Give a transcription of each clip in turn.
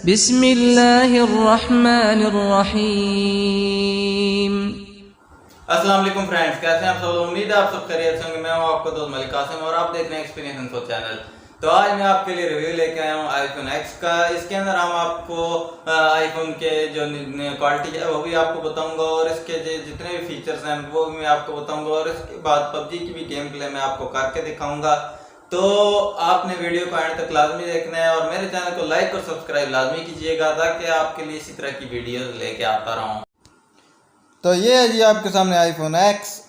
बिस्मिल्लाहिर्रहमानिर्रहीम। अस्सलाम वालेकुम फ्रेंड्स, कैसे हैं आप सब? उम्मीद है आप सब खैरियत से होंगे। मैं हूं आपका दोस्त मलिक कासिम और आप देख रहे हैं एक्सपीरियंस इन्फो चैनल। तो आज मैं आपके लिए रिव्यू लेके आया हूं आईफोन एक्स का। इसके अंदर हम आपको आईफोन के जो क्वालिटी है वो भी आपको बताऊंगा और इसके जितने भी फीचर्स हैं वो भी मैं आपको बताऊंगा और इसके बाद पबजी की भी गेम प्ले मैं आपको करके दिखाऊंगा। तो आपने वीडियो को एंड तक लाजमी देखना है और मेरे चैनल को लाइक और सब्सक्राइब लाजमी कीजिएगा ताकि आपके लिए इसी तरह की वीडियोस लेके आता रहूं। तो ये है जी आपके सामने आईफोन एक्स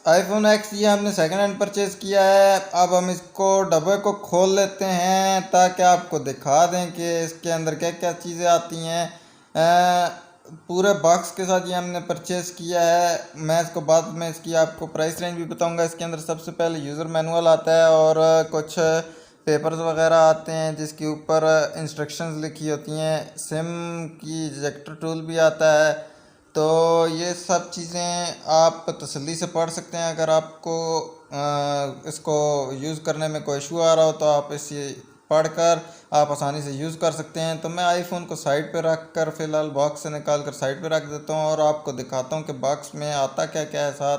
ये हमने सेकंड हैंड परचेज़ किया है। अब हम इसको डब्बे को खोल लेते हैं ताकि आपको दिखा दें कि इसके अंदर क्या क्या चीज़ें आती हैं। पूरे बॉक्स के साथ ये हमने परचेज़ किया है। मैं इसको बाद में इसकी आपको प्राइस रेंज भी बताऊंगा। इसके अंदर सबसे पहले यूज़र मैनुअल आता है और कुछ पेपर्स वगैरह आते हैं जिसके ऊपर इंस्ट्रक्शंस लिखी होती हैं। सिम की इजेक्टर टूल भी आता है। तो ये सब चीज़ें आप तसल्ली से पढ़ सकते हैं। अगर आपको इसको यूज़ करने में कोई इशू आ रहा हो तो आप इसे पढ़कर आप आसानी से यूज़ कर सकते हैं। तो मैं आईफोन को साइड पे रख कर फ़िलहाल बॉक्स से निकाल कर साइड पे रख देता हूँ और आपको दिखाता हूँ कि बॉक्स में आता क्या क्या है साथ।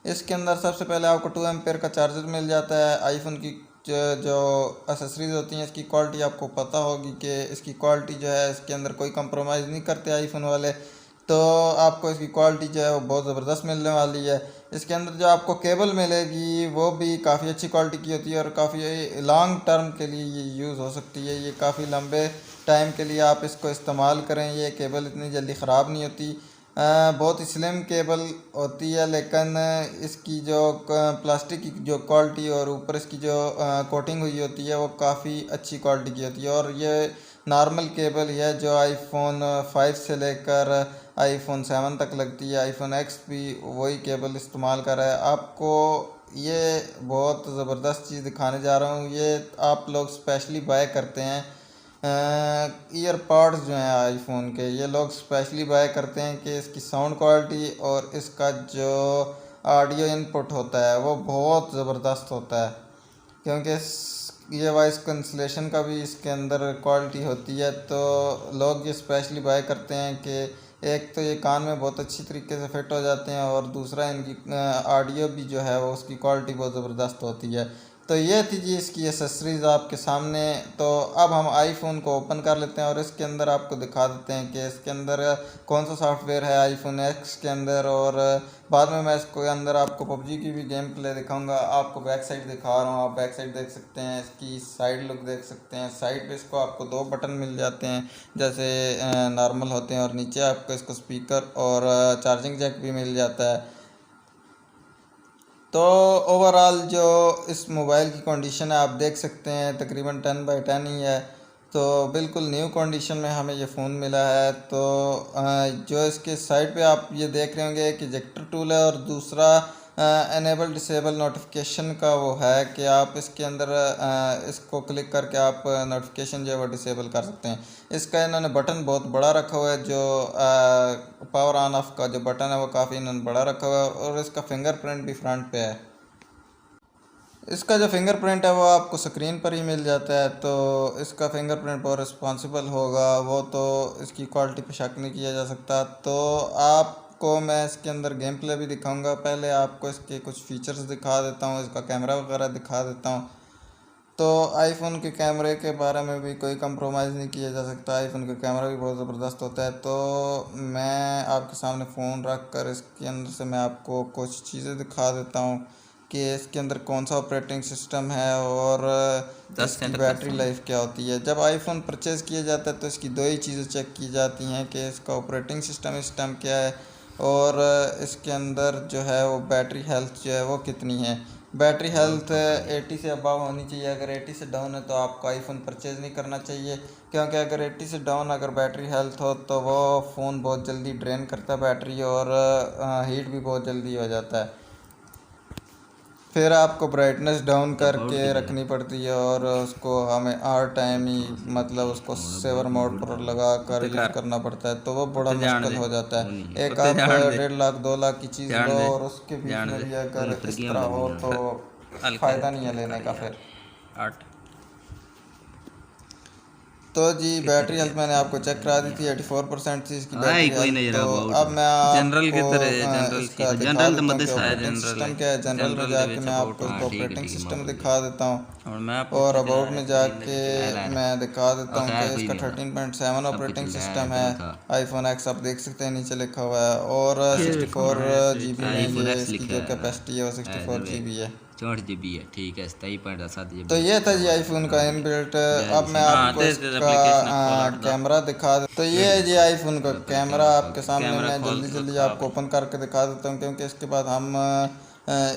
इसके अंदर सबसे पहले आपको 2 एम्पेयर का चार्जर मिल जाता है। आईफोन की जो एसेसरीज़ होती हैं इसकी क्वालिटी आपको पता होगी कि इसकी क्वालिटी जो है इसके अंदर कोई कंप्रोमाइज़ नहीं करते आईफोन वाले। तो आपको इसकी क्वालिटी जो है वो बहुत ज़बरदस्त मिलने वाली है। इसके अंदर जो आपको केबल मिलेगी वो भी काफ़ी अच्छी क्वालिटी की होती है और काफ़ी लॉन्ग टर्म के लिए ये यूज़ हो सकती है। ये काफ़ी लंबे टाइम के लिए आप इसको इस्तेमाल करें। ये केबल इतनी जल्दी ख़राब नहीं होती। बहुत ही स्लिम केबल होती है लेकिन इसकी जो प्लास्टिक की जो क्वालिटी और ऊपर इसकी जो कोटिंग हुई होती है वो काफ़ी अच्छी क्वालिटी की होती है। और ये नॉर्मल केबल है जो आईफोन 5 से लेकर आईफोन 7 तक लगती है। आईफोन एक्स भी वही केबल इस्तेमाल कर रहा है। आपको ये बहुत ज़बरदस्त चीज़ दिखाने जा रहा हूँ। ये आप लोग स्पेशली बाय करते हैं। ईयरपॉड्स जो हैं आईफोन के ये लोग स्पेशली बाय करते हैं कि इसकी साउंड क्वालिटी और इसका जो ऑडियो इनपुट होता है वो बहुत ज़बरदस्त होता है क्योंकि ये वॉइस कैंसलेशन का भी इसके अंदर क्वालिटी होती है। तो लोग ये स्पेशली बाय करते हैं कि एक तो ये कान में बहुत अच्छी तरीके से फिट हो जाते हैं और दूसरा इनकी ऑडियो भी जो है वो उसकी क्वालिटी बहुत ज़बरदस्त होती है। तो ये थी जी इसकी एसेसरीज़ आपके सामने। तो अब हम आईफोन को ओपन कर लेते हैं और इसके अंदर आपको दिखा देते हैं कि इसके अंदर कौन सा सॉफ्टवेयर है आईफोन एक्स के अंदर। और बाद में मैं इसको अंदर आपको पबजी की भी गेम प्ले दिखाऊंगा। आपको बैक साइड दिखा रहा हूँ, आप बैक साइड देख सकते हैं, इसकी साइड लुक देख सकते हैं। साइड पे इसको आपको 2 बटन मिल जाते हैं जैसे नॉर्मल होते हैं और नीचे आपको इसको स्पीकर और चार्जिंग जैक भी मिल जाता है। तो ओवरऑल जो इस मोबाइल की कंडीशन है आप देख सकते हैं तकरीबन 10/10 ही है। तो बिल्कुल न्यू कंडीशन में हमें ये फ़ोन मिला है। तो जो इसके साइड पे आप ये देख रहे होंगे कि इजेक्टर टूल है और दूसरा एनेबल डिसेबल नोटिफिकेशन का वो है कि आप इसके अंदर इसको क्लिक करके आप नोटिफिकेशन जो है वो डिसेबल कर सकते हैं। इसका इन्होंने बटन बहुत बड़ा रखा हुआ है। जो पावर ऑन ऑफ का जो बटन है वो काफ़ी इन्होंने बड़ा रखा हुआ है और इसका फिंगरप्रिंट भी फ्रंट पे है। इसका जो फिंगरप्रिंट है वो आपको स्क्रीन पर ही मिल जाता है। तो इसका फिंगरप्रिंट बहुत रिस्पॉन्सिबल होगा, वो तो इसकी क्वालिटी पे शक नहीं किया जा सकता। तो आपको मैं इसके अंदर गेम प्ले भी दिखाऊंगा। पहले आपको इसके कुछ फीचर्स दिखा देता हूँ, इसका कैमरा वगैरह दिखा देता हूँ। तो आईफोन के कैमरे के बारे में भी कोई कंप्रोमाइज़ नहीं किया जा सकता। आईफोन का कैमरा भी बहुत ज़बरदस्त होता है। तो मैं आपके सामने फ़ोन रख कर इसके अंदर से मैं आपको कुछ चीज़ें दिखा देता हूँ कि इसके अंदर कौन सा ऑपरेटिंग सिस्टम है और इसकी बैटरी लाइफ क्या होती है। जब आईफोन परचेज़ किया जाता है तो इसकी 2 ही चीज़ें चेक की जाती हैं कि इसका ऑपरेटिंग सिस्टम क्या है और इसके अंदर जो है वो बैटरी हेल्थ जो है वो कितनी है। बैटरी हेल्थ 80 से अबव होनी चाहिए। अगर 80 से डाउन है तो आपको आईफोन परचेज़ नहीं करना चाहिए क्योंकि अगर 80 से डाउन अगर बैटरी हेल्थ हो तो वो फ़ोन बहुत जल्दी ड्रेन करता है बैटरी और हीट भी बहुत जल्दी हो जाता है। फिर आपको ब्राइटनेस डाउन करके रखनी पड़ती है और उसको हमें हर टाइम ही मतलब उसको सेवर मोड पर लगा कर यूज़ करना पड़ता है। तो वो बड़ा मुश्किल हो जाता है। एक आप 1.5 लाख 2 लाख की चीज़ लो और उसके बीच में भी अगर इस तरह हो तो फ़ायदा नहीं है लेने का। फिर तो जी बैटरी हेल्थ मैंने आपको चेक करा दी थी, 84% थी इसकी बैटरी कोई हेल्थ। नहीं तो जरा अब मैं जनरल की आपको तरह जनरल की इसका दिखा जनरल तो देता हूँ मत कि दसा ऑपरेटिंग जनरल सिस्टम क्या है। जनरल में जनरल जाके मैं आपको इसका ठीक ऑपरेटिंग है सिस्टम मामूली दिखा देता हूँ। और मैं और आपको अबाउट में जाके खैर मैं दिखा देता हूँ खैर कि कोई इसका नहीं होता 13.7 सब कुछ ऑपरेटिंग चल रहा है सिस्टम है। इधर था आईफोन एक्स आप देख सकते हैं नीचे लिखा हुआ है। और ये देखो 64 GB में आईफोन ये एक्स इसकी लिखा जो है कैपेसिटी है वो 64 इधर GB है। 64 GB है ठीक है 27.7 GB तो ये था जी बहुत है आईफोन का काफ़ी इनबिल्ट। जय अब मैं हाँ आपको तेरे इसका एप्लीकेशन खोल हट दा कैमरा दिखा दे। तो ये है जी आईफोन का कैमरा कैमरा खोल आपके सामने। कैमरा मैं खोल जल्दी के जल्दी दिखा आपको ओपन करके दिखा देता हूँ, क्योंकि इसके बाद हम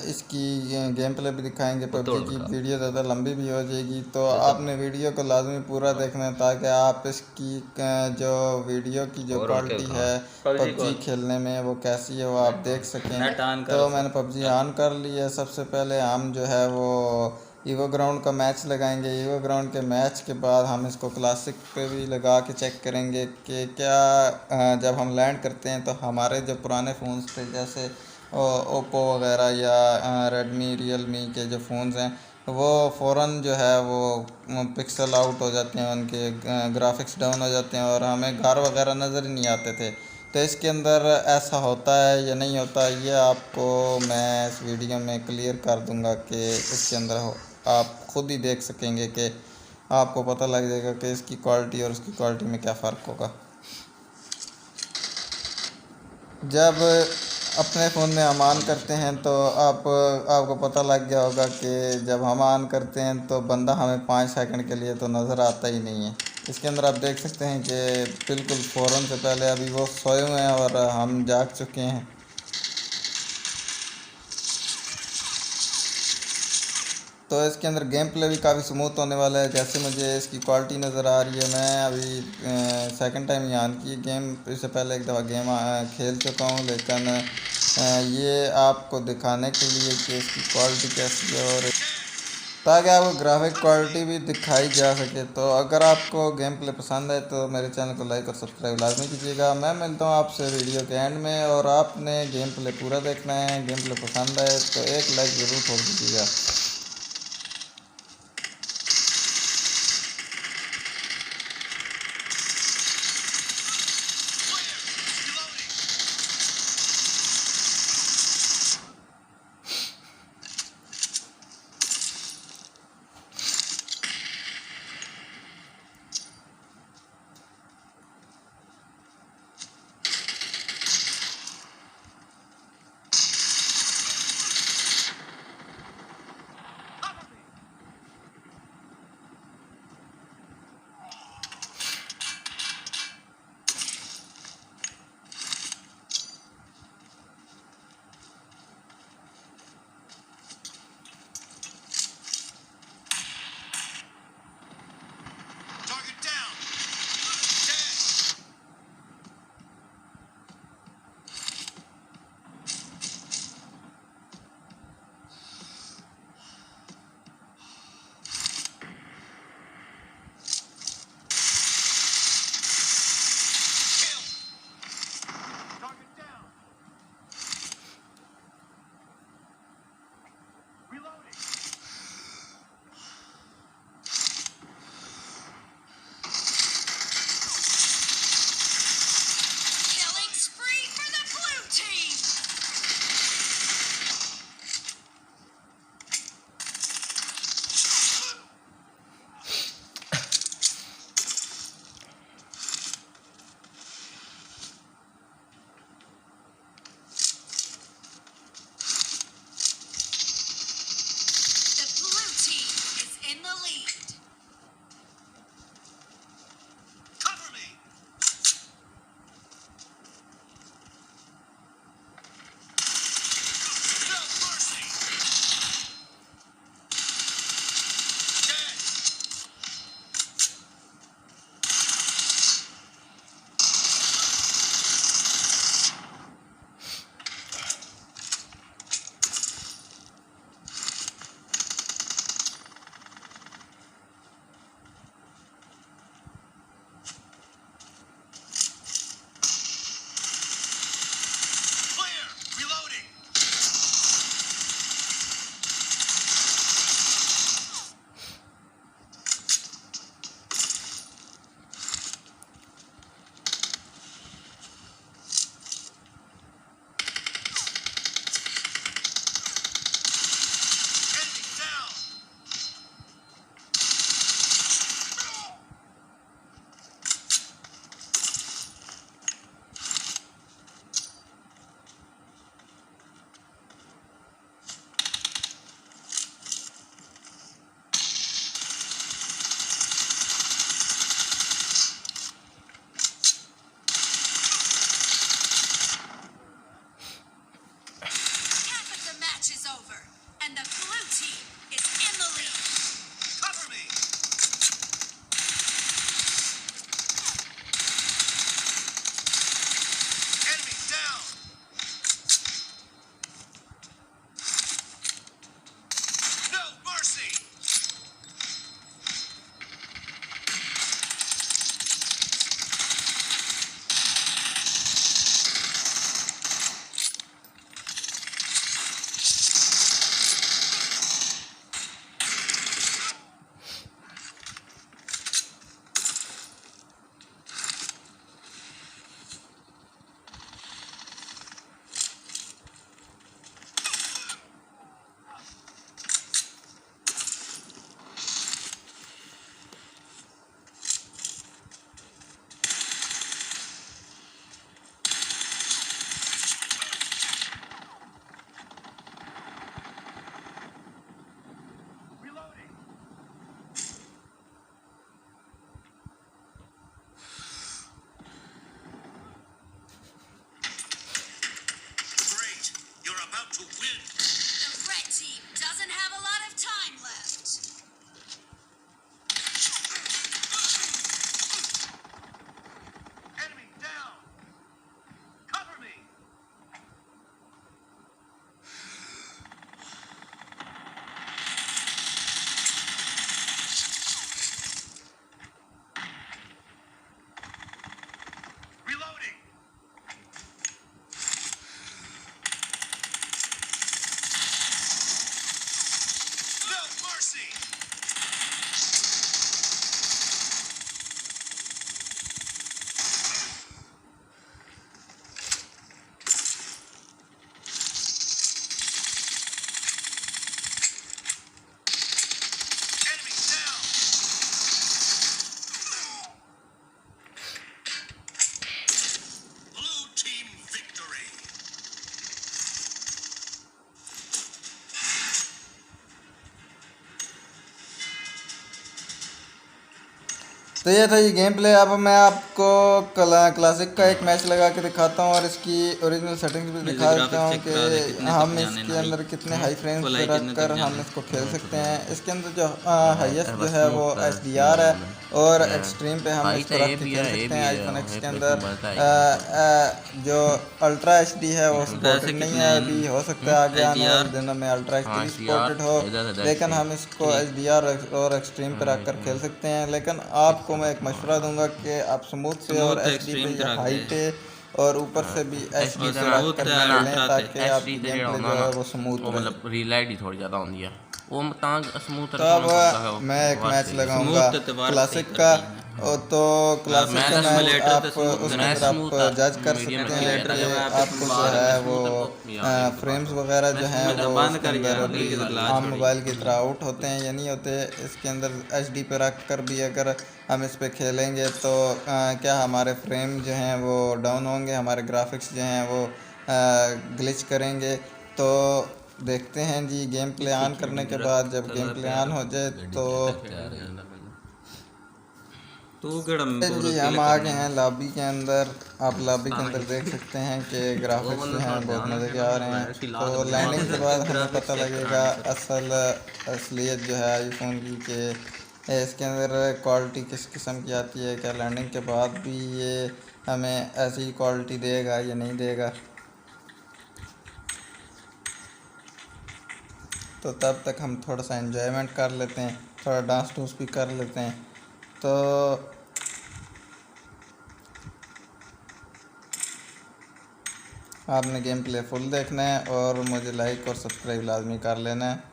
इसकी गेम प्ले भी दिखाएंगे। वो पबजी तोड़ की दिखा वीडियो ज़्यादा लंबी भी हो जाएगी, तो ये तो आपने वीडियो को लाजमी पूरा देखना है, ताकि आप इसकी जो वीडियो की जो और उड़ के क्वालिटी दिखा है पबजी पबजी खोल खेलने में वो कैसी है वो आप देख सकें। नेट ऑन कर तो मैंने पबजी ऑन कर ली है। सबसे पहले हम जो है वो ईवो ग्राउंड का मैच लगाएंगे। ईवो ग्राउंड के मैच के बाद हम इसको क्लासिक पे भी लगा के चेक करेंगे कि क्या जब हम लैंड करते हैं तो हमारे जो पुराने फ़ोन्स थे, जैसे ओप्पो वगैरह या रेडमी रियलमी के जो फ़ोन्स हैं, वो फ़ौरन जो है वो पिक्सल आउट हो जाते हैं, उनके ग्राफिक्स डाउन हो जाते हैं और हमें घर वगैरह नज़र ही नहीं आते थे। तो इसके अंदर ऐसा होता है या नहीं होता, ये आपको मैं इस वीडियो में क्लियर कर दूंगा कि इसके अंदर हो आप ख़ुद ही देख सकेंगे कि आपको पता लग जाएगा कि इसकी क्वालिटी और उसकी क्वालिटी में क्या फ़र्क होगा। जब अपने फ़ोन में हम ऑन करते हैं तो आपको पता लग गया होगा कि जब हम ऑन करते हैं तो बंदा हमें 5 सेकंड के लिए तो नज़र आता ही नहीं है। इसके अंदर आप देख सकते हैं कि बिल्कुल फ़ौरन से पहले अभी वो सोए हुए हैं और हम जाग चुके हैं। तो इसके अंदर गेम प्ले भी काफ़ी स्मूथ होने वाला है। जैसे मुझे इसकी क्वालिटी नज़र आ रही है, मैं अभी सेकंड टाइम ही ऑन की गेम। इससे पहले एक दफ़ा गेम खेल चुका हूँ, लेकिन ये आपको दिखाने के लिए कि इसकी क्वालिटी कैसी है और ताकि आपको ग्राफिक क्वालिटी भी दिखाई जा सके। तो अगर आपको गेम प्ले पसंद है तो मेरे चैनल को लाइक और सब्सक्राइब लाजमी कीजिएगा। मैं मिलता हूँ आपसे वीडियो के एंड में, और आपने गेम प्ले पूरा देखना है। गेम प्ले पसंद आए तो एक लाइक ज़रूर ठोक दीजिएगा। तो ये था ये गेम प्ले। अब मैं आपको क्लासिक का एक मैच लगा के दिखाता हूँ और इसकी ओरिजिनल सेटिंग्स भी दिखा देता हूँ कि हम इसके अंदर कितने हाई फ्रेम्स पे रख कर हम इसको खेल सकते हैं। इसके अंदर जो हाईएस्ट जो है वो HDR है और एक्सट्रीम पे हम इसको रख के खेल सकते हैं। आईफोन एक्स के अंदर जो अल्ट्रा HD है वो सपोर्टेड नहीं है अभी, हो सकता है आगे आने वाले दिनों में अल्ट्रा HD सपोर्टेड हो, लेकिन हम इसको HDR और एक्सट्रीम पे रख कर खेल सकते हैं। लेकिन आपको मैं एक मशवरा दूंगा कि आप स्मूथ पे और HD पे या हाई पे और ऊपर से भी HD पे रख कर खेलें ताकि आपकी गेम प्ले जो है वो स्मूथ रहे। मतलब रीलाइट ही थोड़ी ज़्यादा होती है वो तां स्मूथ। तो अब मैं एक मैच लगाऊंगा क्लासिक का, तो क्लासिक का मैच आप उसके अंदर आप जज कर सकते हैं कि आपको जो है वो फ्रेम्स वगैरह जो हैं वो उसके अंदर आम मोबाइल की तरह आउट होते हैं या नहीं होते। इसके अंदर HD पे रख कर भी अगर हम इस पे खेलेंगे तो क्या हमारे फ्रेम जो हैं वो डाउन होंगे, हमारे ग्राफिक्स जो हैं वो ग्लिच करेंगे। तो देखते हैं जी गेम प्ले ऑन करने के बाद, जब गेम प्ले ऑन हो जाए तो जी हम आ गए हैं लॉबी के अंदर। आप लॉबी के अंदर देख सकते हैं कि ग्राफिक्स जो हैं बहुत मज़े के आ रहे हैं। तो लैंडिंग के बाद हमें पता लगेगा असलियत जो है आईफोन की कि इसके अंदर क्वालिटी किस किस्म की आती है, क्या लैंडिंग के बाद भी ये हमें ऐसी क्वालिटी देगा या नहीं देगा। तो तब तक हम थोड़ा सा एंजॉयमेंट कर लेते हैं, थोड़ा डांस डूंस भी कर लेते हैं। तो आपने गेम प्ले फुल देखना है और मुझे लाइक और सब्सक्राइब लाजमी कर लेना है।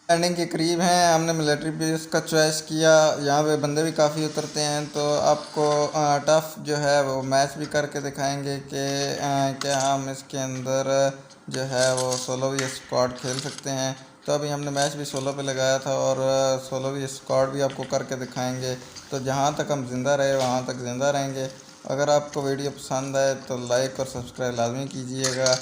एंडिंग के करीब हैं, हमने मिलिट्री बेस का चॉइस किया। यहाँ पे बंदे भी काफ़ी उतरते हैं, तो आपको टफ जो है वो मैच भी करके दिखाएंगे कि क्या हम इसके अंदर जो है वो सोलो या स्क्वाड खेल सकते हैं। तो अभी हमने मैच भी सोलो पे लगाया था और सोलो या स्क्वाड भी आपको करके दिखाएंगे। तो जहाँ तक हम ज़िंदा रहे वहाँ तक ज़िंदा रहेंगे। अगर आपको वीडियो पसंद आए तो लाइक और सब्सक्राइब लाजमी कीजिएगा।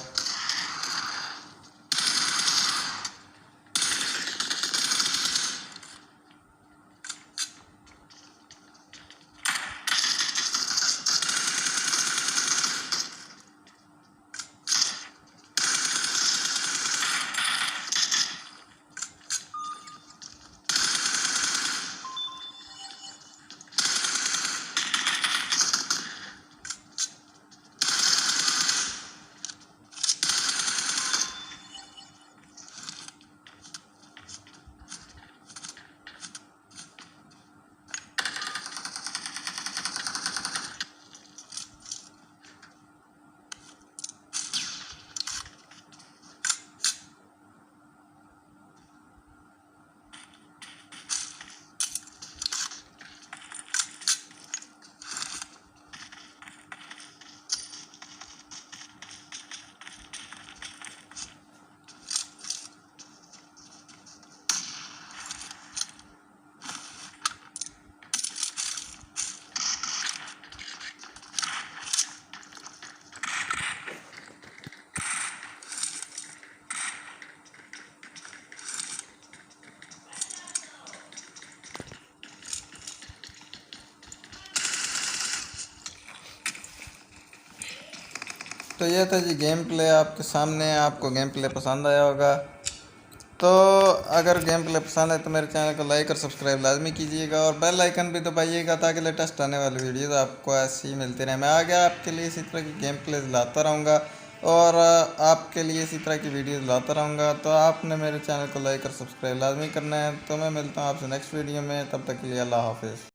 तो ये था जी गेम प्ले आपके सामने। आपको गेम प्ले पसंद आया होगा, तो अगर गेम प्ले पसंद है तो मेरे चैनल को लाइक और सब्सक्राइब लाजमी कीजिएगा और बेल आइकन भी दबाइएगा ताकि लेटेस्ट आने वाली वीडियोस आपको ऐसी ही मिलती रहे। मैं आगे आपके लिए इसी तरह की गेम प्लेज लाता रहूँगा और आपके लिए इसी तरह की वीडियोस लाता रहूँगा। तो आपने मेरे चैनल को लाइक और सब्सक्राइब लाजमी करना है। तो मैं मिलता हूँ आपसे नेक्स्ट वीडियो में, तब तक के लिए अल्लाह हाफिज़।